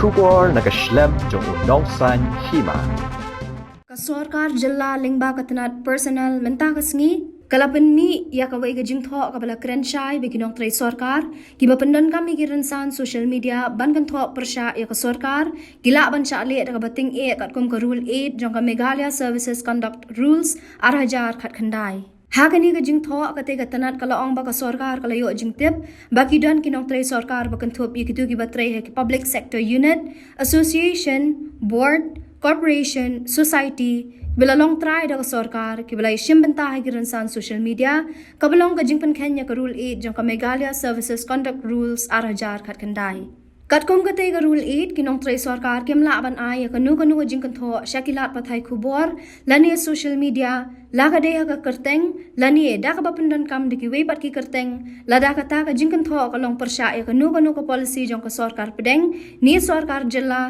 Kubor nakaslem jong unongsan hima. Kasorkar jilla lingba katanat personal menta kasngi kalapan mi ya kawai ka jingtho kabala krenshai beginong tray sorkar kiba pendan kami kiransan social media ban kan tho persya ya ka sorkar gila ban sha le da bating e kat kom ka rule 8 jong ka Meghalaya Services Conduct Rules arhajar khat khandai Hakani ka jingtho kate ka tanat kala ong ba ka sorkar kala yo jingtip baki don kinong tray sorkar bakan thop yikitu ki batray he public sector unit association board corporation, society, bilalong try da sorkar, kibalay shimbenta hai kiransan social media, kabalong ka jingpan Kenya ka Rule 8 jong ka Meghalaya Services Conduct Rules arhajar khat kandai. Katkom kate ka Rule 8 kinong tray sorkar kimla aban ay kanu ka jingkan tho syakilat pathay kubor lani social media laga deha ka kerteng lani da ka bapundan kam diki way pat ki kerteng lada kata ka jingkan tho kalong persya kanu ka policy jong ka sorkar pedeng ni sorkar jilla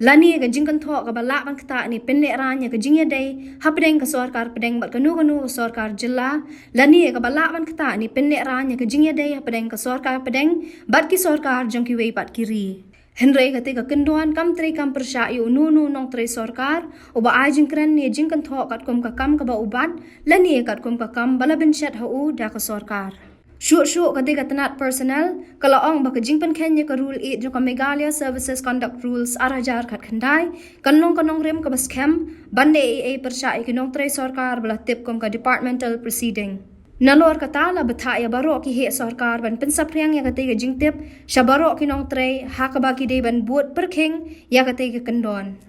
Lani ka jingkan tho ka balak ban kata ni penle ranya ka jingya day hapdeng ka sorkar pedeng bat kanu ka sorkar jilla lani ka balak ban kata ni penle ranya ka jingya day hapdeng ka sorkar pedeng bat ki sorkar jong ki wei pat kiri Henry ka te ka kenduan kam tre kam persya yu nu nong tre sorkar uba ajing kren ni jingkan tho kat kom ka kam ka ba ubat lani kat kom ka kam bala ben shat hu da ka sorkar Syuk kate katanat personnel kalaong baka jingpan Kenya ka Rule 8 jong ka Meghalaya Services Conduct Rules arhajar khat khandai kanong rem ka baskem bande AA persya ikinong tray sorkar bala tip kom ka departmental proceeding Nalor kata la bathaya baro ki he sorkar ban pensapriang ya kate ka jingtip sya baro kinong tray hakabaki de ban buat perking ya kate ka kendon